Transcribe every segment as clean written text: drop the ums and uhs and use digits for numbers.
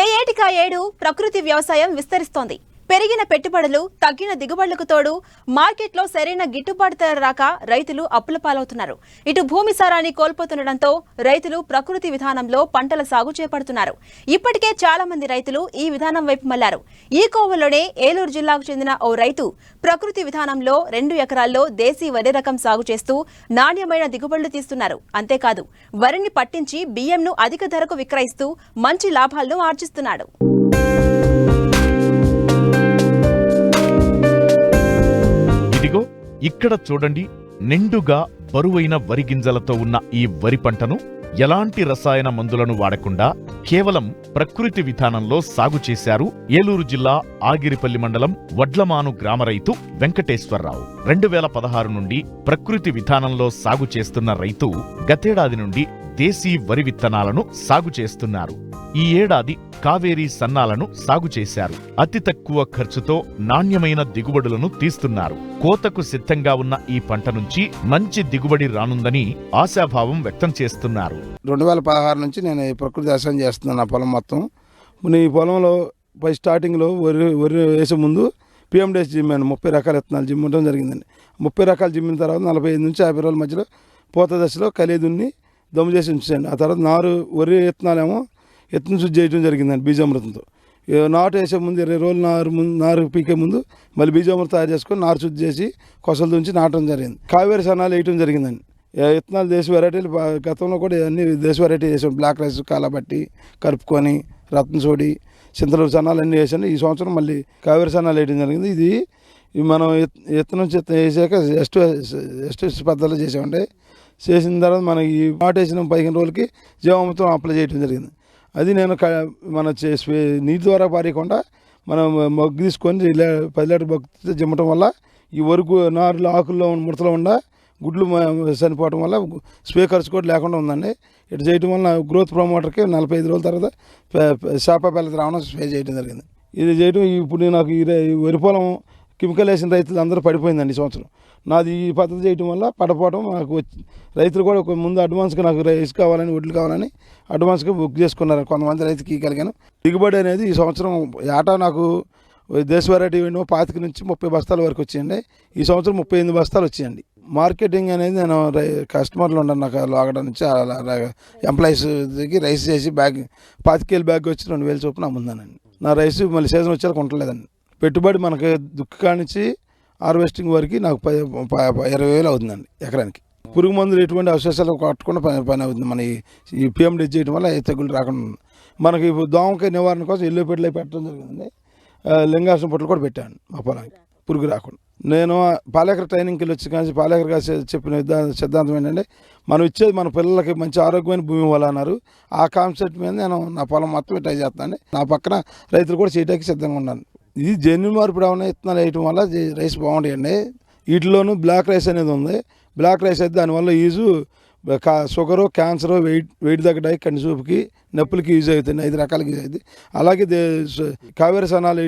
ఏ ఏటికా ఏడు ప్రకృతి వ్యవసాయం విస్తరిస్తోంది. పెరిగిన పెట్టుబడులు, తగ్గిన దిగుబడులకు తోడు మార్కెట్లో సరైన గిట్టుబాటు ధర రాక రైతులు అప్పుల పాలవుతున్నారు. ఇటు భూమి సారాన్ని కోల్పోతుండటంతో రైతులు ప్రకృతి విధానంలో పంటల సాగు చేపడుతున్నారు. ఇప్పటికే చాలా మంది రైతులు ఈ విధానం వైపు మళ్లారు. ఈ కోవలోనే ఏలూరు జిల్లాకు చెందిన ఓ రైతు ప్రకృతి విధానంలో 2 ఎకరాల్లో దేశీ వరి రకం సాగు చేస్తూ నాణ్యమైన దిగుబడులు తీస్తున్నారు. అంతేకాదు వరిని పట్టించి బియ్యంను అధిక ధరకు విక్రయిస్తూ మంచి లాభాలను ఆర్జిస్తున్నాడు. ఇక్కడ చూడండి, నిండుగా బరువైన వరి గింజలతో ఉన్న ఈ వరి పంటను ఎలాంటి రసాయన మందులను వాడకుండా కేవలం ప్రకృతి విధానంలో సాగు చేశారు ఏలూరు జిల్లా ఆగిరిపల్లి మండలం వడ్లమాను గ్రామ రైతు వెంకటేశ్వరరావు. 2016 నుండి ప్రకృతి విధానంలో సాగు చేస్తున్న రైతు గతేడాది నుండి దేశీ వరి విత్తనాలను సాగు చేస్తున్నారు. ఈ ఏడాది కావేరీ సన్నాలను సాగు చేశారు. అతి తక్కువ ఖర్చుతో నాణ్యమైన దిగుబడులను తీస్తున్నారు. కోతకు సిద్ధంగా ఉన్న ఈ పంట నుంచి మంచి దిగుబడి రానుందని ఆశాభావం వ్యక్తం చేస్తున్నారు. 2016 నుంచి నేను ప్రకృతి వ్యవసాయం చేస్తున్నాను. నా పొలం మొత్తం ఈ పొలంలో స్టార్టింగ్లో వరి వేసే ముందు పిఎండిఎస్ జిమ్మాను. 30 రకాల విత్తనాలు జిమ్మడం జరిగిందండి. 30 రకాలు జిమ్మిన తర్వాత 45 నుంచి 50 రోజుల మధ్యలో పూత దశలో కలిదున్ని దమ్ము చేసి ఉంచాను. ఆ తర్వాత వరి విత్తనాలేమో ఎత్తున శుద్ధి చేయడం జరిగిందండి బీజామృతంతో. నాటు వేసే ముందు 20 రోజులు నారు పీకే ముందు మళ్ళీ బీజామృతం తయారు చేసుకొని నారు శుద్ధి చేసి కొసలు దుంచి నాటడం జరిగింది. కావేరీ సన్నాలు వేయటం జరిగిందండి. విత్తనాలు దేశ వెరైటీలు గతంలో కూడా అన్ని దేశ వెరైటీ వేసాం. బ్లాక్ రైస్ కాలబట్టి కలుపుకొని రత్నసోడి చింతలు సన్నాలు అన్నీ వేసాను. ఈ సంవత్సరం మళ్ళీ కావేరీ సన్నాలు వేయడం జరిగింది. ఇది మనం విత్తనం వేసాక ఎస్ట్ పద్ధతిలో చేసామంటే చేసిన తర్వాత మనకి నాటు వేసిన 15 రోజులకి జీవామృతం అప్లై చేయడం జరిగింది. అది నేను మన నీటి ద్వారా పారేయకుండా మనం మొగ్గు తీసుకొని 10 లీటర్ మొగ్గు జిమ్మటం వల్ల ఈ వరకు నారులు ఆకుల్లో ముడతలో ఉండ గుడ్లు చనిపోవడం వల్ల స్ప్రే ఖర్చు కూడా లేకుండా ఉందండి. ఇటు చేయడం వల్ల గ్రోత్ ప్రమోటర్కి 45 రోజుల తర్వాత శాప పెళ్ళత రావడం స్ప్రే చేయడం జరిగింది. ఇది చేయడం ఇప్పుడు నాకు ఈ వరి పొలం కెమికల్ వేసిన రైతులు అందరూ పడిపోయిందండి ఈ సంవత్సరం. నాది ఈ పద్ధతి చేయడం వల్ల పడపోవడం నాకు రైతులు కూడా ముందు అడ్వాన్స్గా నాకు రైస్ కావాలని వడ్లు కావాలని అడ్వాన్స్గా బుక్ చేసుకున్నారు. కొంతమంది రైతుకి కలిగాను. దిగుబడి అనేది ఈ సంవత్సరం ఏటా నాకు దేశ వెరైటీ 25 నుంచి 30 బస్తాల వరకు వచ్చాయండి. ఈ సంవత్సరం 38 బస్తాలు వచ్చాయండి. మార్కెటింగ్ అనేది నేను కస్టమర్లు ఉన్నాను. నాకు లోగడ నుంచి ఎంప్లాయీస్కి రైస్ చేసి బ్యాగ్ 25 కేజీల బ్యాగ్ వచ్చి 2000 చొప్పున అమ్ముందానండి. నా రైస్ మళ్ళీ సీజన్ వచ్చేలా కొంటలేదండి. పెట్టుబడి మనకి దుక్కా నుంచి హార్వెస్టింగ్ వరకు నాకు 20,000 అవుతుందండి ఎకరానికి. పురుగు మందులు ఎటువంటి అవశేషాలు కట్టకుండా పని అవుతుంది. మన ఈ పిఎండి చేయడం వల్ల తెగులు రాకుండా మనకి దోమకాయ నివారణ కోసం ఎల్లో పెట్లు పెట్టడం జరిగిందండి. లింగాసం పొట్లు కూడా పెట్టాను మా పొలానికి పురుగు రాకుండా. నేను పాలేకర్ ట్రైనింగ్కి వెళ్ళి వచ్చి కానీ పాలేకర్ గారు చెప్పిన సిద్ధాంతం ఏంటంటే మనం ఇచ్చేది మన పిల్లలకి మంచి ఆరోగ్యమైన భూమి ఇవ్వాలన్నారు. ఆ కాన్సెప్ట్ మీద నేను నా పొలం మొత్తం ట్రై చేస్తాను. నా పక్కన రైతులు కూడా చేయడానికి సిద్ధంగా ఉన్నాను. ఇది జన్యు మార్పు రావడం విత్తనాలు వేయటం వల్ల రైస్ బాగుంటాయండి. వీటిలోనూ బ్లాక్ రైస్ అనేది ఉంది. బ్లాక్ రైస్ అయితే దానివల్ల యూజు షుగరు, క్యాన్సరు, వెయిట్ తగ్గడానికి, కంటి చూపుకి, నొప్పులకి యూజ్ అవుతుంది. 5 రకాలకి యూజ్ అవుతుంది. అలాగే కావేరీ సన్నాలు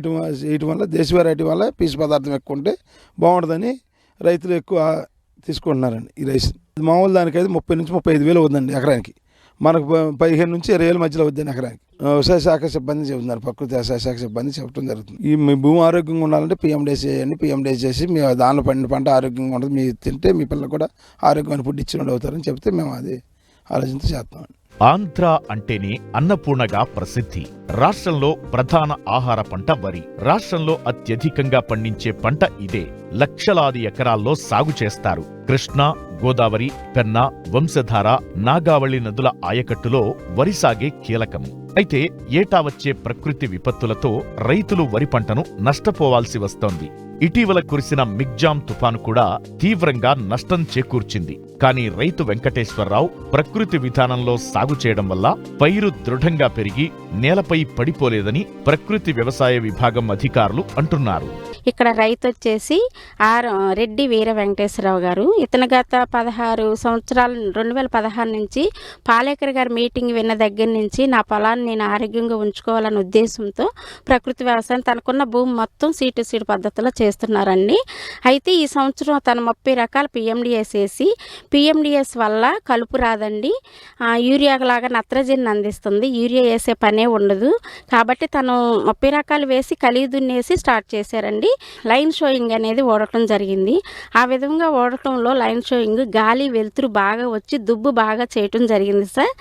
వేయటం వల్ల దేశ వెరైటీ వల్ల పీసు పదార్థం ఎక్కువ ఉంటే బాగుంటుందని రైతులు ఎక్కువ తీసుకుంటున్నారండి ఈ రైస్. మామూలు దానికైతే 30 నుంచి 35,000 అవుతుందండి ఎకరానికి. మనకు 15 నుంచి 20,000 మధ్యలో అవుతుంది ఎకరానికి. వ్యవసాయ శాఖ సిబ్బంది చెబుతున్నారు, ప్రకృతి వ్యవసాయ శాఖ సిబ్బంది చెప్పడం జరుగుతుంది. మీ భూమి ఆరోగ్యంగా ఉండాలంటే పిఎండిఎస్ చేయండి. పిఎండిఎస్ చేసి మీ దానిలో పండిన పంట ఆరోగ్యంగా ఉంటుంది. మీరు తింటే మీ పిల్లలు కూడా ఆరోగ్యమైన ఫుడ్ ఇచ్చిన అవుతారని చెప్తే మేము అది ఆలోచనతో చేస్తామండి. ఆంధ్ర అంటేనే అన్నపూర్ణగా ప్రసిద్ధి. రాష్ట్రంలో ప్రధాన ఆహార పంట వరి. రాష్ట్రంలో అత్యధికంగా పండించే పంట ఇదే. లక్షలాది ఎకరాల్లో సాగు చేస్తారు. కృష్ణా, గోదావరి, పెన్నా, వంశధార, నాగావళి నదుల ఆయకట్టులో వరి సాగే కీలకం. అయితే ఏటా వచ్చే ప్రకృతి విపత్తులతో రైతులు వరి పంటను నష్టపోవాల్సి వస్తోంది. ఇటీవల కురిసిన మిగ్జాం తుఫాను కూడా తీవ్రంగా నష్టం చేకూర్చింది. కానీ రైతు వెంకటేశ్వరరావు ప్రకృతి విధానంలో సాగు చేయడం వల్ల పైరు దృఢంగా పెరిగి నేలపై పడిపోలేదని ప్రకృతి వ్యవసాయ విభాగం అధికారులు అంటున్నారు. ఇక్కడ రైతు వచ్చేసి రెడ్డి వీర వెంకటేశ్వరరావు గారు. ఇతను గత 16 సంవత్సరాలు 2016 నుంచి పాలేకర్ గారి మీటింగ్ విన్న దగ్గర నుంచి నా పొలాన్ని నేను ఆరోగ్యంగా ఉంచుకోవాలనే ఉద్దేశంతో ప్రకృతి వ్యవసాయం తనకున్న భూమి మొత్తం సీటు పద్ధతిలో చేస్తున్నారండి. అయితే ఈ సంవత్సరం తను 30 రకాల పిఎండిఎస్ వేసి పిఎండిఎస్ వల్ల కలుపు రాదండి, యూరియా లాగా నత్రజని అందిస్తుంది, యూరియా వేసే పనే ఉండదు. కాబట్టి తను 30 రకాలు వేసి కలిగి దున్నేసి స్టార్ట్ చేశారండి. లైన్ షోయింగ్ అనేది ఓడటం జరిగింది. ఆ విధంగా ఓడటంలో లైన్ షోయింగ్ గాలి వెలుతురు బాగా వచ్చి దుబ్బు బాగా చేయటం జరిగింది సార్.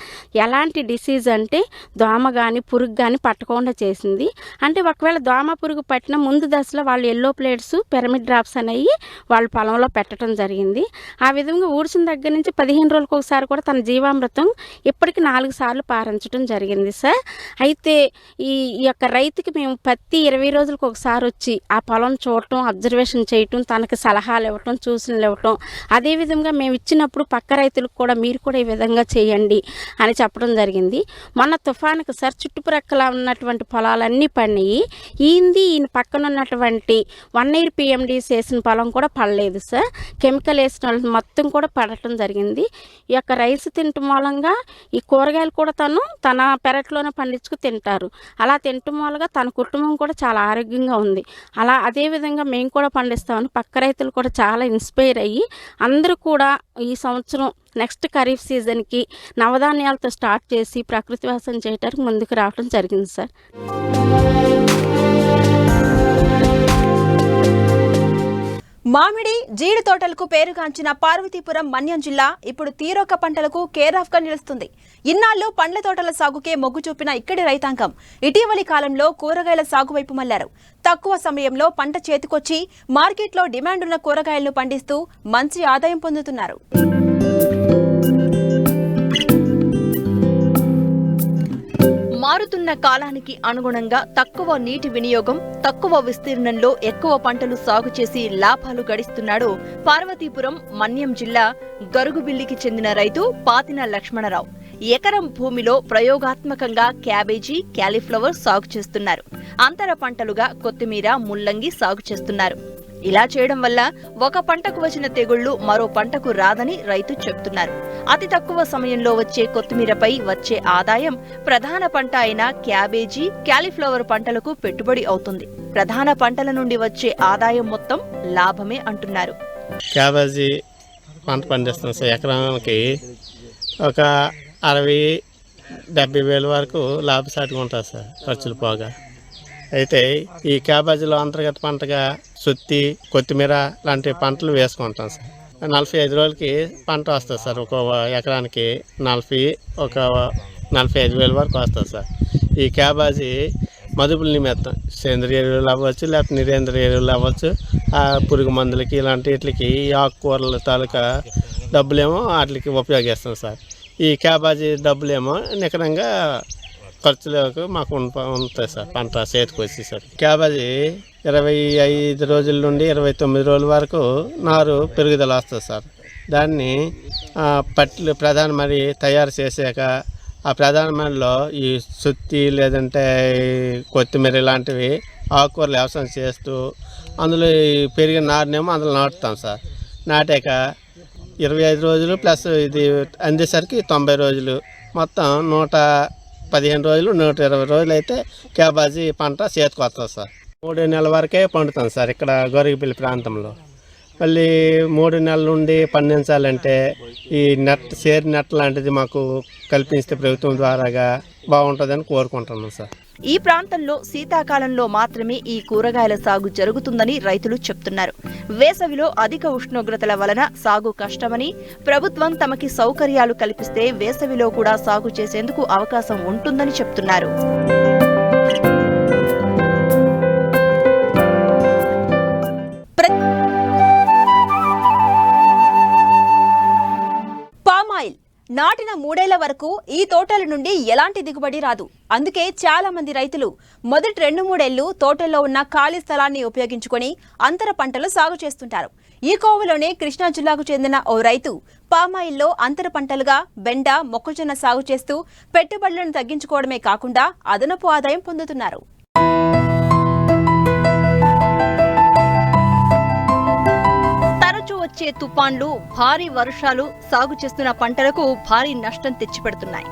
ఎలాంటి డిసీజ్ అంటే దోమ కానీ పురుగు కానీ పట్టకుండా చేసింది. అంటే ఒకవేళ దోమ పురుగు పట్టిన ముందు దశలో వాళ్ళు ఎల్లో ప్లేట్స్ పిరమిడ్ డ్రాప్స్ అనేవి వాళ్ళ పొలంలో పెట్టడం జరిగింది. ఆ విధంగా ఊడ్చిన దగ్గర నుంచి 15 రోజులకు ఒకసారి కూడా తన జీవామృతం ఇప్పటికి 4 సార్లు పారించడం జరిగింది సార్. అయితే ఈ యొక్క రైతుకి మేము ప్రతి 20 రోజులకు ఒకసారి వచ్చి ఆ పొలం చూడటం, అబ్జర్వేషన్ చేయటం, తనకి సలహాలు ఇవ్వటం, సూచనలు ఇవ్వటం, అదేవిధంగా మేము ఇచ్చినప్పుడు పక్క రైతులకు కూడా మీరు కూడా ఈ విధంగా చేయండి అని చెప్పడం జరిగింది. మొన్న తుఫానుకు సార్ చుట్టుప్రక్కల ఉన్నటువంటి పొలాలన్నీ పడినాయి. ఈయన పక్కన ఉన్నటువంటి 1 ఇయర్ పిఎండిఎస్ వేసిన పొలం కూడా పడలేదు సార్. కెమికల్ వేసిన వాళ్ళు మొత్తం కూడా పడటం జరిగింది. ఈ యొక్క రైస్ తినటం మూలంగా ఈ కూరగాయలు కూడా తన పెరట్లోనే పండించుకు తింటారు. అలా తినటం మూలంగా తన కుటుంబం కూడా చాలా ఆరోగ్యంగా ఉంది. అదేవిధంగా మేము కూడా పండిస్తామని పక్క రైతులు కూడా చాలా ఇన్స్పైర్ అయ్యి అందరూ కూడా ఈ సంవత్సరం నెక్స్ట్ ఖరీఫ్ సీజన్కి నవధాన్యాలతో స్టార్ట్ చేసి ప్రకృతి వ్యవసాయం చేయడానికి ముందుకు రావడం జరిగింది సార్. మామిడి, జీడి తోటలకు పేరుగాంచిన పార్వతీపురం మన్యం జిల్లా ఇప్పుడు తీరొక్క పంటలకు కేర్ ఆఫ్ గా నిలుస్తుంది. ఇన్నాళ్లు పండ్ల తోటల సాగుకే మొగ్గు చూపిన ఇక్కడి రైతాంగం ఇటీవలి కాలంలో కూరగాయల సాగు వైపు మళ్లారు. తక్కువ సమయంలో పంట చేతికొచ్చి మార్కెట్లో డిమాండ్ ఉన్న కూరగాయలను పండిస్తూ మంచి ఆదాయం పొందుతున్నారు. మారుతున్న కాలానికి అనుగుణంగా తక్కువ నీటి వినియోగం, తక్కువ విస్తీర్ణంలో ఎక్కువ పంటలు సాగు చేసి లాభాలు గడిస్తున్నాడు పార్వతీపురం మన్యం జిల్లా గరుగుబిల్లికి చెందిన రైతు పాతిన లక్ష్మణరావు. ఎకరం భూమిలో ప్రయోగాత్మకంగా క్యాబేజీ, క్యాలీఫ్లవర్ సాగు చేస్తున్నారు. అంతర పంటలుగా కొత్తిమీర, ముల్లంగి సాగు చేస్తున్నారు. ఇలా చేయడం వల్ల ఒక పంటకు వచ్చిన తెగుళ్లు మరో పంటకు రాదని రైతు చెబుతున్నారు. అతి తక్కువ సమయంలో వచ్చే కొత్తిమీరపై వచ్చే ఆదాయం ప్రధాన పంట అయిన క్యాబేజీ, క్యాలీఫ్లవర్ పంటలకు పెట్టుబడి అవుతుంది. ప్రధాన పంటల నుండి వచ్చే ఆదాయం మొత్తం లాభమే అంటున్నారు. క్యాబేజీ పంట పండిస్తున్నాం సార్. ఎకరానికి ఒక 60-70 వేల వరకు లాభసాటిగా ఉంటుంది సార్, ఖర్చులు పోగా. అయితే ఈ క్యాబేజీలో అంతర్గత పంటగా సుత్తి, కొత్తిమీర లాంటి పంటలు వేసుకుంటాం సార్. 45 రోజులకి పంట వస్తుంది సార్. ఒక ఎకరానికి 45 వేల వరకు వస్తుంది సార్. ఈ క్యాబేజీ మదుపుల నిమిత్తం సేంద్రియ ఎరువులు అవ్వచ్చు, లేకపోతే నిరేంద్రియ ఎరువులు అవ్వచ్చు, పురుగు మందులకి ఇలాంటి వీటికి ఆకుకూరల తాలూకా డబ్బులేమో వాటికి ఉపయోగిస్తాం సార్. ఈ క్యాబేజీ డబ్బులేమో నికరంగా ఖర్చులకు మాకు ఉంటాయి సార్. పంట చేతికి వచ్చేసరికి క్యాబేజీ 25 రోజుల నుండి 29 రోజుల వరకు నారు పెరుగుదల వస్తుంది సార్. దాన్ని పట్లు ప్రధాన మరి తయారు చేసాక ఆ ప్రధాన మరిలో ఈ సుత్తి లేదంటే కొత్తిమీర ఇలాంటివి ఆకుకూరలు వ్యవసాయం చేస్తూ అందులో పెరిగిన నారునేమో అందులో నాటుతాం సార్. నాటాక 25 రోజులు ప్లస్ ఇది అందేసరికి 90 రోజులు, మొత్తం 115 రోజులు, 120 రోజులు అయితే క్యాబేజీ పంట చేతికి వస్తుంది సార్. 3 నెలల వరకే పండుతుంది సార్ ఇక్కడ గొరిగిపల్లి ప్రాంతంలో. మళ్ళీ 3 నెలల నుండి పండించాలంటే ఈ షేర్ నెట్ లాంటిది మాకు కల్పిస్తే ప్రభుత్వం ద్వారాగా బాగుంటుందని కోరుకుంటున్నాం సార్. ఈ ప్రాంతంలో శీతాకాలంలో మాత్రమే ఈ కూరగాయల సాగు జరుగుతుందని రైతులు చెప్తున్నారు. వేసవిలో అధిక ఉష్ణోగ్రతల వలన సాగు కష్టమని, ప్రభుత్వం తమకి సౌకర్యాలు కల్పిస్తే వేసవిలో కూడా సాగు చేసేందుకు అవకాశం ఉంటుందని చెప్తున్నారు. పామాయిల్ నాటిన 3 ఏళ్ల వరకు ఈ తోటల నుండి ఎలాంటి దిగుబడి రాదు. అందుకే చాలా మంది రైతులు మొదటి 2-3 ఏళ్లు తోటల్లో ఉన్న ఖాళీ స్థలాన్ని ఉపయోగించుకొని అంతర పంటలు సాగు చేస్తుంటారు. ఈ కోవలోనే కృష్ణా జిల్లాకు చెందిన ఓ రైతు పామాయిల్లో అంతర పంటలుగా బెండ, మొక్కజొన్న సాగు చేస్తూ పెట్టుబడులను తగ్గించుకోవడమే కాకుండా అదనపు ఆదాయం పొందుతున్నారు. వచ్చే తుఫాన్లు, భారీ వర్షాలు సాగు చేస్తున్న పంటలకు భారీ నష్టం తెచ్చిపెడుతున్నాయి.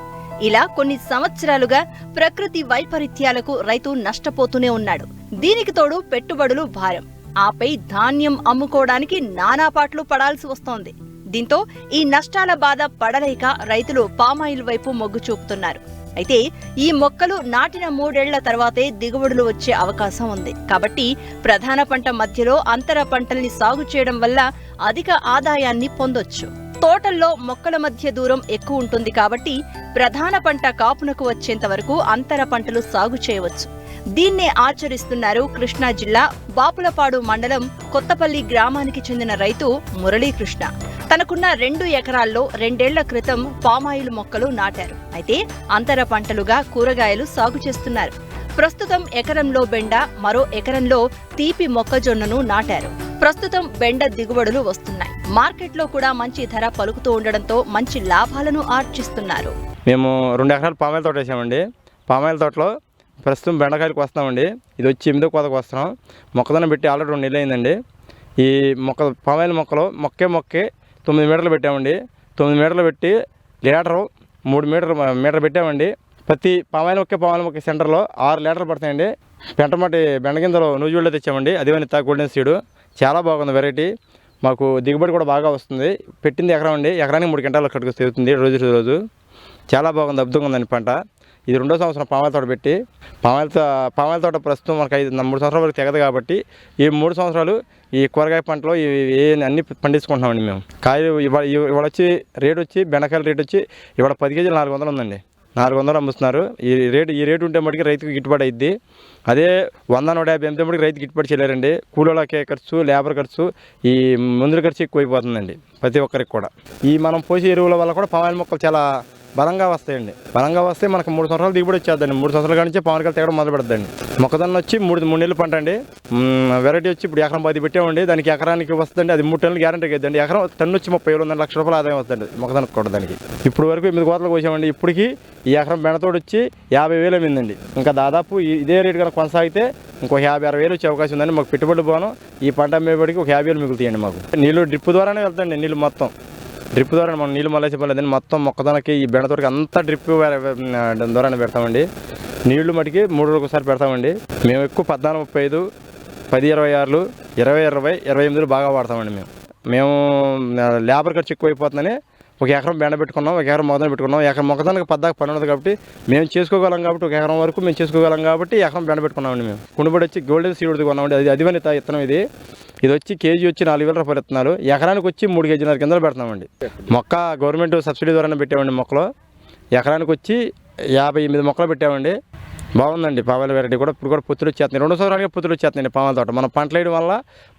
ఇలా కొన్ని సంవత్సరాలుగా ప్రకృతి వైపరీత్యాలకు రైతు నష్టపోతూనే ఉన్నాడు. దీనికి తోడు పెట్టుబడులు భారం, ఆపై ధాన్యం అమ్ముకోవడానికి నానాపాట్లు పడాల్సి వస్తోంది. దీంతో ఈ నష్టాల బాధ పడలేక రైతులు పామాయిల్ వైపు మొగ్గు చూపుతున్నారు. అయితే ఈ మొక్కలు నాటిన 3 ఏళ్ల తర్వాతే దిగుబడులు వచ్చే అవకాశం ఉంది. కాబట్టి ప్రధాన పంట మధ్యలో అంతర పంటల్ని సాగు చేయడం వల్ల అధిక ఆదాయాన్ని పొందొచ్చు. తోటల్లో మొక్కల మధ్య దూరం ఎక్కువ ఉంటుంది కాబట్టి ప్రధాన పంట కాపునకు వచ్చేంత వరకు అంతర పంటలు సాగు చేయవచ్చు. దీన్నే ఆచరిస్తున్నారు కృష్ణా జిల్లా బాపులపాడు మండలం కొత్తపల్లి గ్రామానికి చెందిన రైతు మురళీకృష్ణ. తనకున్న 2 ఎకరాల్లో 2 ఏళ్ల క్రితం పామాయిల్ మొక్కలు నాటారు. అయితే అంతర పంటలుగా కూరగాయలు సాగు చేస్తున్నారు. ప్రస్తుతం ఎకరంలో బెండ, మరో ఎకరంలో తీపి మొక్కజొన్నను నాటారు. ప్రస్తుతం బెండ దిగుబడులు వస్తున్నాయి. మార్కెట్లో కూడా మంచి ధర పలుకుతూ ఉండడంతో మంచి లాభాలను ఆర్జిస్తున్నారు. మేము 2 ఎకరాలు పామాయిల్ తోట వేసామండి. పామాయిల్ తోటలో ప్రస్తుతం బెండకాయలకు వస్తామండి. ఇది వచ్చి 8వ కోతకు వస్తున్నాం. మొక్కదనం పెట్టి ఆల్రెడీ 2 నెలలు అయిందండి. ఈ పామాయిల్ మొక్కలో మొక్కే 9 మీటర్లు పెట్టామండి. 9 మీటర్లు పెట్టి లీటరు 3 మీటర్ పెట్టామండి. ప్రతి పామాయిల్ మొక్క సెంటర్లో 6 లీటర్లు పడతాయండి. పెంటమాటి బెండగింజలు నూజుళ్ళో తెచ్చామండి. అదివనిత గోల్డెన్ సీడ్ చాలా బాగుంది వెరైటీ. మాకు దిగుబడి కూడా బాగా వస్తుంది. పెట్టింది ఎకరం అండి. ఎకరానికి 3 క్వింటాలు కట్టుకు తిరుగుతుంది రోజు. చాలా బాగుంది, అద్భుతంగా ఉందండి పంట. ఇది 2వ సంవత్సరం పామాయిల్ తోట పెట్టి. పామాయిల్ తోట ప్రస్తుతం మనకు 3 సంవత్సరాల వరకు తెగదు కాబట్టి ఈ 3 సంవత్సరాలు ఈ కూరగాయ పంటలో అన్ని పండించుకుంటున్నామండి మేము. కాయలు ఇవాళ వచ్చి రేటు వచ్చి బెండకాయల రేటు వచ్చి ఇవాళ 10 కేజీలు 400 ఉందండి. 400 అమ్ముతున్నారు. ఈ రేటు ఉంటే మటుకు రైతుకు గిట్టుబాటు అయింది. అదే 100-150 అమ్మితే మటుకు రైతు గిట్టుబాటు చేయలేరండి. కూలీలకే ఖర్చు, లేబర్ ఖర్చు, ఈ మందుల ఖర్చు ఎక్కువైపోతుందండి ప్రతి ఒక్కరికి కూడా. ఈ మనం పోసే ఎరువుల వల్ల కూడా పామాయిల్ మొక్కలు చాలా బలంగా వస్తాయండి. బలంగా వస్తే మనకు 3 సంవత్సరాలు దిగుబడి వచ్చేద్దండి. 3 సంవత్సరాల కాడి నుంచి పామాయిల్ తెగడం మొదలు పెడద్దండి. మొక్కదన్న వచ్చి 3 నెలలు పంట అండి. వెరైటీ వచ్చి ఇప్పుడు ఎకరం 10 పెట్టామండి. దానికి ఎకరానికి వస్తుందండి. అది 3 టన్నులు గ్యారంటీగా ఇద్దండి. ఎకరం టన్ను వచ్చి 30,000 లక్ష రూపాయలు ఆదాయం వస్తుంది మొక్కదనకు కూడా. దానికి ఇప్పుడు వరకు 8 కోతలు కోసామండి. ఇప్పటికి ఈ ఎకరం బెండతోడు వచ్చి 50,000 అమ్మిందండి. ఇంకా దాదాపు ఇదే రేటు కనుక కొనసాగితే ఇంకో 50-60,000 వచ్చే అవకాశం ఉందండి. మాకు పెట్టుబడి పోను ఈ పంట అమ్మేపటికి ఒక 50,000 మిగులుతాయండి. మాకు నీళ్ళు డ్రిప్ ద్వారానే వెళ్తాయండి. నీళ్ళు మొత్తం డ్రిప్ ద్వారా మనం నీళ్ళు మళ్ళీ చెప్పలేదండి. మొత్తం మొక్కదనకి ఈ బెండతోటికి అంతా డ్రిప్ ద్వారానే పెడతామండి. నీళ్లు మటుకి 3 రోజులకు ఒకసారి పెడతామండి. మేము ఎక్కువ 14-35, 10-26, 20-20, 28 బాగా వాడతామండి. మేము లేబర్ ఖర్చు ఎక్కువైపోతుందని 1 ఎకరం బెండ పెట్టుకున్నాం, 1 ఎకరం మొక్కదన పెట్టుకున్నాం. ఎకరం మొక్కదనకి 10 పని ఉండదు కాబట్టి మేము చేసుకోగలం కాబట్టి 1 ఎకరం వరకు మేము చేసుకోగలం కాబట్టి ఎకరం బెండ పెట్టుకున్నామండి. మేము కుండుబడి వచ్చి గోల్డెన్ సీడ్ కొన్నామండి. అది అదివనిత విత్తనం. ఇది వచ్చి కేజీ వచ్చి 4,000 రూపాయలు ఇస్తున్నారు. ఎకరానికి వచ్చి 3 కేజీల కిందలు పెడతామండి. మొక్క గవర్నమెంట్ సబ్సిడీ ద్వారానే పెట్టామండి. మొక్కలు ఎకరానికి వచ్చి 58 మొక్కలు పెట్టామండి. బాగుందండి పామాయిల్ వెరైటీ కూడా. ఇప్పుడు కూడా పొత్తులు వచ్చేస్తున్నాయి. 2 సంవత్సరాలకి పొత్తులు వచ్చేస్తున్నాయండి పామాయిల్ తోట. మనం పంటలు వేయడం వల్ల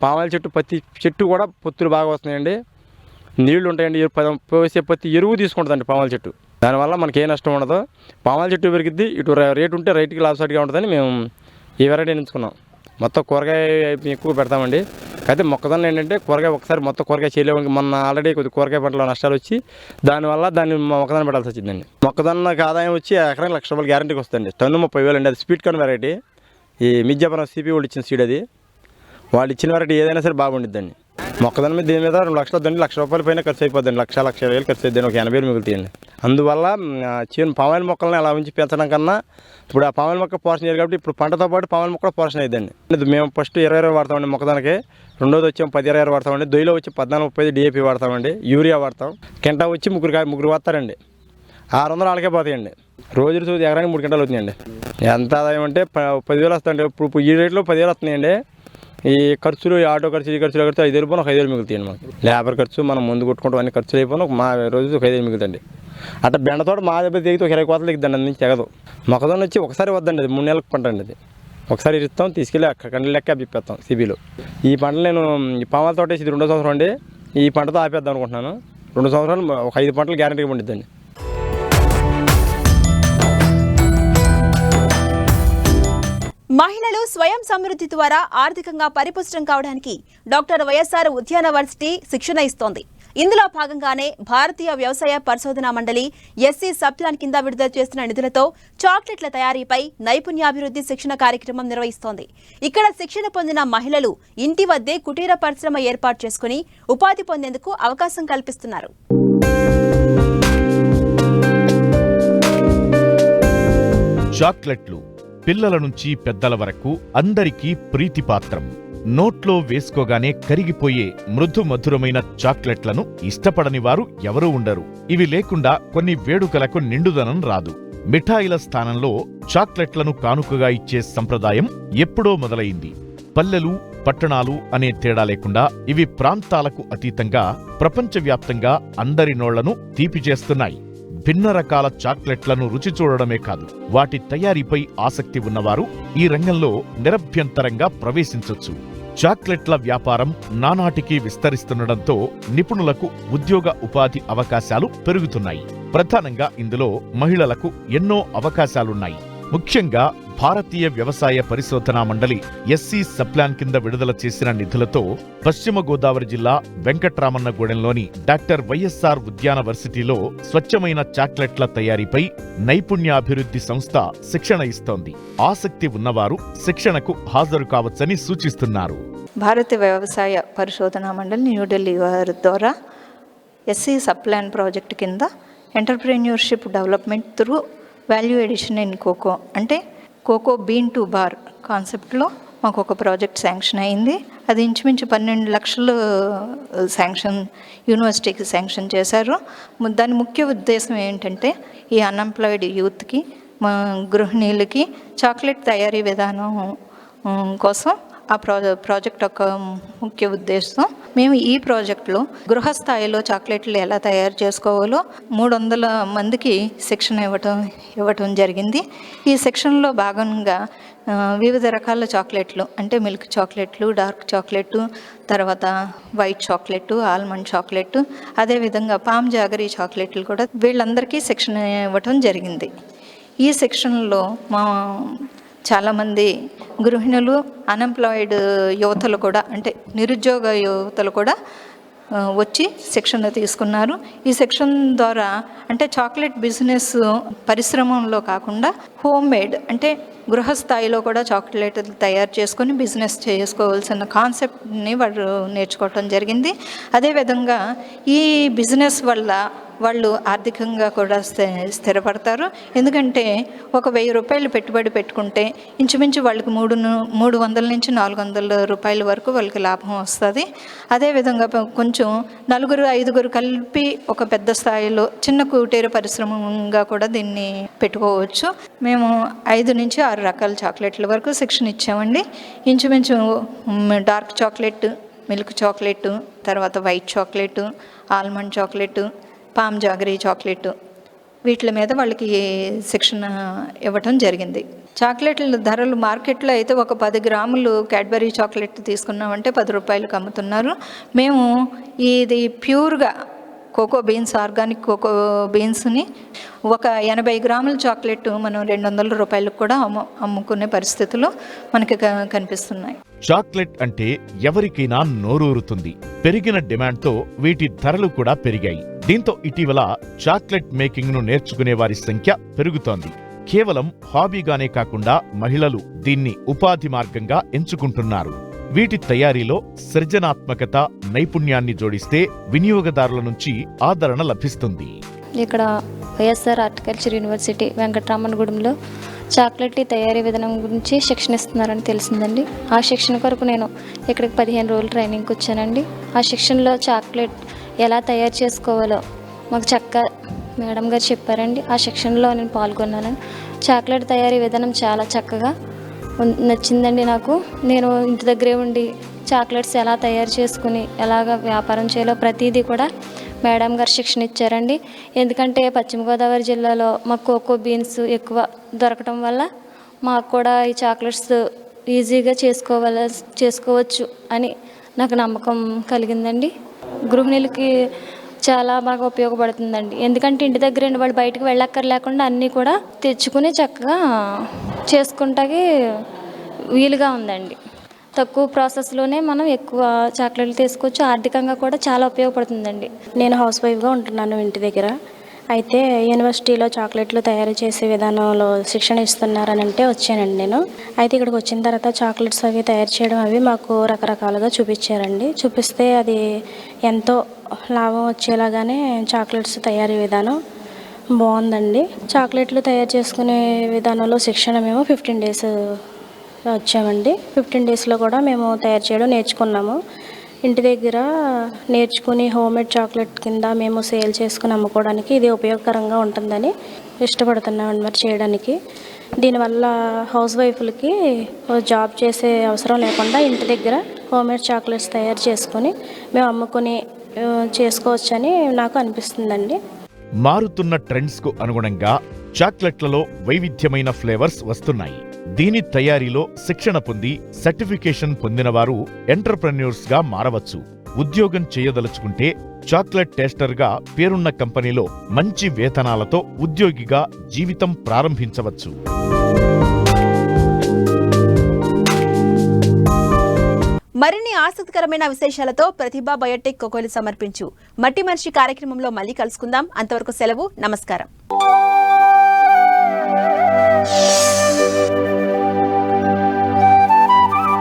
పామాయిల్ చెట్టు ప్రతి చెట్టు కూడా పొత్తులు బాగా వస్తున్నాయండి. నీళ్లు ఉంటాయండి. పోసే ప్రతి ఎరువు తీసుకుంటుందండి పామాయిల్ చెట్టు. దానివల్ల మనకి ఏ నష్టం ఉండదు. పామాయిల్ చెట్టు పెరిగిద్ది. ఇటు రేటు ఉంటే రైతుకి లాభసాటిగా ఉంటుందని మేము ఈ వెరైటీ ఎంచుకున్నాం. మొత్తం కూరగాయ ఎక్కువ పెడతామండి. అయితే మొక్కజొన్న ఏంటంటే కూరగాయ ఒకసారి మొత్తం కూరగాయ చేయలేము. మొన్న ఆల్రెడీ కొద్ది కూరగాయ పంటలో నష్టాలు వచ్చి దానివల్ల దాన్ని మొక్కజొన్న పెట్టాల్సి వచ్చిందండి. మొక్కజొన్నకి ఆదాయం వచ్చి ఎకరానికి 1,00,000 రూపాయలు గ్యారంటీకి వస్తుంది. టన్ను 30,000 అండి. అది స్వీట్ కార్న్ వెరైటీ. ఈ మిర్జాపురం సిపి వాళ్ళు ఇచ్చిన సీడ్ అది. వాళ్ళు ఇచ్చిన వెరైటీ ఏదైనా సరే బాగుండిద్దండి. మొక్కజొన్న మీద దీని మీద 2 లక్షలు వద్దండి. 1,00,000 రూపాయల పైన ఖర్చు అయిపోద్దండి. 1,00,000 ఖర్చు అయిద్దండి. ఒక 80,000 మిగులుతాయండి. అందువల్ల పామాయిల్ మొక్కలను అలా ఉంచి పెంచడం కన్నా ఇప్పుడు ఆ పామాయిల్ మొక్క పోర్షన్ అయ్యారు కాబట్టి ఇప్పుడు పంటతో పాటు పామాయిల్ మొక్క పోర్షన్ అయిద్దండి. మేము ఫస్ట్ 20 వాడతామండి మొక్కదానికి. రెండోది వచ్చి 10-20 వాడతామండి. దొయ్యిలో వచ్చి 14-30 DAP వాడతామండి. యూరియా వాడతాం. కింటా వచ్చి ముగ్గురు వాడతారండి. 600 వాళ్ళకే పోతాయండి. రోజు ఎకరానికి 3 క్వింటాలు అవుతున్నాయండి. ఎంత ఆదాయం అంటే 10,000 వస్తాయండి. ఇప్పుడు ఈ రేట్లో 10,000 వస్తున్నాయండి. ఈ ఖర్చులు, ఆటో ఖర్చు, ఈ ఖర్చులు 5,000 రూపాయలు, 5,000 మిగులుతాయండి. మాకు లేబర్ ఖర్చు మనం ముందు కొట్టుకుంటాం. అన్ని ఖర్చులు అయిపోయినా మా రోజు 5,000 మిగులుతండి. అట్లా బెండతోట మా దగ్గర దిగితే ఒక 20 కోతలు దిగుద్దండి. అందుకు తెగదు. మొక్కజొన్న వచ్చి ఒకసారి వద్దండి. అది 3 నెలలకు పంట అండి. అది ఒకసారి ఇస్తాం, తీసుకెళ్ళి కండ్ల లెక్క అప్పిస్తాం సిబిలో. ఈ పంటలు నేను ఈ పామాయిల్ తోట వేసి 2వ సంవత్సరం అండి. ఈ పంటతో ఆపేద్దాం అనుకుంటున్నాను. 2 సంవత్సరాలు ఒక 5 పంటలు గ్యారంటీగా పండిద్దండి. మహిళలు స్వయం సమృద్ధి ద్వారా ఆర్థికంగా పరిపుష్టం కావడానికి డాక్టర్ వైఎస్ఆర్ ఉద్యాన వర్సిటీ శిక్షణ ఇస్తోంది. ఇందులో భాగంగానే భారతీయ వ్యవసాయ పరిశోధనా మండలి ఎస్సీ సబ్ ప్లాన్ కింద విడుదల చేస్తున్న నిధులతో చాక్లెట్ల తయారీపై నైపుణ్యాభివృద్ధి శిక్షణ కార్యక్రమం నిర్వహిస్తోంది. ఇక్కడ శిక్షణ పొందిన మహిళలు ఇంటి వద్దే కుటీర పరిశ్రమ ఏర్పాటు చేసుకుని ఉపాధి పొందేందుకు అవకాశం కల్పిస్తున్నారు. చాక్లెట్లు పిల్లల నుంచి పెద్దల వరకు అందరికీ ప్రీతిపాత్రం. నోట్లో వేసుకోగానే కరిగిపోయే మృదు మధురమైన చాక్లెట్లను ఇష్టపడని వారు ఎవరూ ఉండరు. ఇవి లేకుండా కొన్ని వేడుకలకు నిండుదనం రాదు. మిఠాయిల స్థానంలో చాక్లెట్లను కానుకగా ఇచ్చే సంప్రదాయం ఎప్పుడో మొదలైంది. పల్లెలు పట్టణాలు అనే తేడా లేకుండా ఇవి ప్రాంతాలకు అతీతంగా ప్రపంచవ్యాప్తంగా అందరి నోళ్లను తీపి చేస్తున్నాయి. భిన్న రకాల చాక్లెట్లను రుచి చూడడమే కాదు, వాటి తయారీపై ఆసక్తి ఉన్నవారు ఈ రంగంలో నిరభ్యంతరంగా ప్రవేశించొచ్చు. చాక్లెట్ల వ్యాపారం నానాటికి విస్తరిస్తుండటంతో నిపుణులకు ఉద్యోగ ఉపాధి అవకాశాలు పెరుగుతున్నాయి. ప్రధానంగా ఇందులో మహిళలకు ఎన్నో అవకాశాలున్నాయి. ముఖ్యంగా భారతీయ వ్యవసాయ పరిశోధనా మండలి ఎస్సీ సప్లాన్ కింద విడుదల చేసిన నిధులతో పశ్చిమ గోదావరి జిల్లా వెంకట్రామన్నగూడెంలోని డాక్టర్ వైఎస్ఆర్ ఉద్యాన వర్సిటీలో స్వచ్ఛమైన చాక్లెట్ల తయారీపై నైపుణ్యాభివృద్ధి సంస్థ శిక్షణ ఇస్తోంది. ఆసక్తి ఉన్నవారు శిక్షణకు హాజరు కావచ్చని సూచిస్తున్నారు. భారతీయ వ్యవసాయ పరిశోధనా మండలి న్యూఢిల్లీ వారి ద్వారా ఎస్సీ సప్లాన్ ప్రాజెక్ట్ కింద entrepreneurship development through value addition in cocoa అంటే కోకో బీన్ టు బార్ కాన్సెప్ట్లో మాకు ఒక ప్రాజెక్ట్ శాంక్షన్ అయింది. అది ఇంచుమించు 12 లక్షలు శాంక్షన్ యూనివర్సిటీకి శాంక్షన్ చేశారు. దాని ముఖ్య ఉద్దేశం ఏంటంటే ఈ అన్ఎంప్లాయిడ్ యూత్కి, మా గృహిణీలకి చాక్లెట్ తయారీ విధానం కోసం ఆ ప్రాజెక్ట్ యొక్క ముఖ్య ఉద్దేశం. మేము ఈ ప్రాజెక్టులో గృహ స్థాయిలో చాక్లెట్లు ఎలా తయారు చేసుకోవాలో 300 మందికి శిక్షణ ఇవ్వటం జరిగింది. ఈ శిక్షణలో భాగంగా వివిధ రకాల చాక్లెట్లు అంటే మిల్క్ చాక్లెట్లు, డార్క్ చాక్లెట్, తర్వాత వైట్ చాక్లెట్, ఆల్మండ్ చాక్లెట్, అదేవిధంగా పామ్ జాగరీ చాక్లెట్లు కూడా వీళ్ళందరికీ శిక్షణ ఇవ్వటం జరిగింది. ఈ శిక్షణలో మా చాలామంది గృహిణులు, అన్ఎంప్లాయిడ్ యువతలు కూడా అంటే నిరుద్యోగ యువతలు కూడా వచ్చి శిక్షణ తీసుకున్నారు. ఈ శిక్షణ ద్వారా అంటే చాక్లెట్ బిజినెస్ పరిశ్రమలో కాకుండా హోమ్ మేడ్ అంటే గృహ స్థాయిలో కూడా చాక్లెట్లు తయారు చేసుకొని బిజినెస్ చేసుకోవాల్సిన కాన్సెప్ట్ని వాళ్ళు నేర్చుకోవటం జరిగింది. అదేవిధంగా ఈ బిజినెస్ వల్ల వాళ్ళు ఆర్థికంగా కూడా స్థిరపడతారు. ఎందుకంటే ఒక 1000 రూపాయలు పెట్టుబడి పెట్టుకుంటే ఇంచుమించు వాళ్ళకి 300 నుంచి 400 రూపాయల వరకు వాళ్ళకి లాభం వస్తుంది. అదేవిధంగా కొంచెం 4-5 కలిపి ఒక పెద్ద స్థాయిలో చిన్న కుటీర పరిశ్రమగా కూడా దీన్ని పెట్టుకోవచ్చు. మేము 5 నుంచి 6 రకాల చాక్లెట్ల వరకు శిక్షణ ఇచ్చామండి. ఇంచుమించు డార్క్ చాక్లెట్, మిల్క్ చాక్లెట్, తర్వాత white chocolate, almond chocolate, palm jaggery chocolate, వీటి మీద వాళ్ళకి శిక్షణ ఇవ్వటం జరిగింది. చాక్లెట్ల ధరలు మార్కెట్లో అయితే ఒక 10 గ్రాములు క్యాడ్బరీ చాక్లెట్ తీసుకున్నామంటే 10 రూపాయలకు అమ్ముతున్నారు. మేము ఇది ప్యూర్గా కోకో బీన్స్, ఆర్గానిక్ కోకో బీన్స్ని ఒక 80 గ్రాముల చాక్లెట్ మనం 200 రూపాయలకు కూడా అమ్ముకునే పరిస్థితులు మనకి కనిపిస్తున్నాయి. చాక్లెట్ అంటే ఎవరికైనా నోరూరుతుంది. పెరిగిన డిమాండ్తో వీటి ధరలు కూడా పెరిగాయి. దీంతో ఇటీవల చాక్లెట్ మేకింగ్ ను నేర్చుకునే వారి సంఖ్య పెరుగుతోంది. కేవలం హాబీగానే కాకుండా మహిళలు దీన్ని ఉపాధి మార్గంగా ఎంచుకుంటున్నారు. వీటి తయారీలో సృజనాత్మకత, నైపుణ్యాన్ని జోడిస్తే వినియోగదారుల నుంచి ఆదరణ లభిస్తుంది. ఇక్కడ వైఎస్ఆర్ హార్టికల్చర్ యూనివర్సిటీ వెంకట్రామన్నగూడెంలో చాక్లెట్ తయారీ విధానం గురించి శిక్షణ ఇస్తున్నారని తెలిసిందండి. ఆ శిక్షణ కొరకు నేను ఇక్కడికి 15 రోజులు ట్రైనింగ్కి వచ్చానండి. ఆ శిక్షణలో చాక్లెట్ ఎలా తయారు చేసుకోవాలో మాకు మేడం గారు చెప్పారండి. ఆ శిక్షణలో నేను పాల్గొన్నాను. చాక్లెట్ తయారీ విధానం చాలా చక్కగా నచ్చిందండి నాకు. నేను ఇంటి దగ్గరే ఉండి చాక్లెట్స్ ఎలా తయారు చేసుకుని ఎలాగ వ్యాపారం చేయాలో ప్రతిదీ కూడా మేడం గారు శిక్షణ ఇచ్చారండి. ఎందుకంటే పశ్చిమ గోదావరి జిల్లాలో మాకు కోకో బీన్స్ ఎక్కువ దొరకటం వల్ల మాకు కూడా ఈ చాక్లెట్స్ ఈజీగా చేసుకోవచ్చు అని నాకు నమ్మకం కలిగిందండి. గృహిణులకి చాలా బాగా ఉపయోగపడుతుందండి. ఎందుకంటే ఇంటి దగ్గర వాళ్ళు బయటకు వెళ్ళక్కర్లేకుండా అన్నీ కూడా తెచ్చుకుని చక్కగా చేసుకుంటాకి వీలుగా ఉందండి. తక్కువ ప్రాసెస్లోనే మనం ఎక్కువ చాక్లెట్లు తీసుకోవచ్చు. ఆర్థికంగా కూడా చాలా ఉపయోగపడుతుందండి. నేను హౌస్ వైఫ్గా ఉంటున్నాను ఇంటి దగ్గర. అయితే యూనివర్సిటీలో చాక్లెట్లు తయారు చేసే విధానంలో శిక్షణ ఇస్తున్నారని అంటే వచ్చానండి నేను. అయితే ఇక్కడికి వచ్చిన తర్వాత చాక్లెట్స్ అవి తయారు చేయడం అవి మాకు రకరకాలుగా చూపించారండి. చూపిస్తే అది ఎంతో లాభం వచ్చేలాగానే చాక్లెట్స్ తయారీ విధానం బాగుందండి. చాక్లెట్లు తయారు చేసుకునే విధానంలో శిక్షణ మేము 15 డేస్ వచ్చామండి. 15 డేస్లో కూడా మేము తయారు చేయడం నేర్చుకున్నాము. ఇంటి దగ్గర నేర్చుకుని హోమ్మేడ్ చాక్లెట్ కింద మేము సేల్ చేసుకుని అమ్ముకోవడానికి ఇది ఉపయోగకరంగా ఉంటుందని ఇష్టపడుతున్నామండి మరి చేయడానికి. దీనివల్ల హౌస్ వైఫ్లకి జాబ్ చేసే అవసరం లేకుండా ఇంటి దగ్గర హోమ్మేడ్ చాక్లెట్స్ తయారు చేసుకుని మేము అమ్ముకొని చేసుకోవచ్చని నాకు అనిపిస్తుందండి. మారుతున్న ట్రెండ్స్కు అనుగుణంగా చాక్లెట్లలో వైవిధ్యమైన ఫ్లేవర్స్ వస్తున్నాయి. దీని తయారీలో శిక్షణ పొంది సర్టిఫికేషన్ పొందినవారు ఎంటర్‌ప్రెన్యూర్స్గా మారవచ్చు. ఉద్యోగం చేయదలుచుకుంటే చాక్లెట్ టేస్టర్గా పేరున్న కంపెనీలో మంచి వేతనాలతో ఉద్యోగిగా జీవితం ప్రారంభించవచ్చు. మరిన్ని ఆసక్తికరమైన విశేషాలతో ప్రతిభా బయోటెక్ కొకోలి సమర్పించు మట్టి మనిషి కార్యక్రమంలో మళ్ళీ కలుసుకుందాం. అంతవరకు సెలవు. నమస్కారం.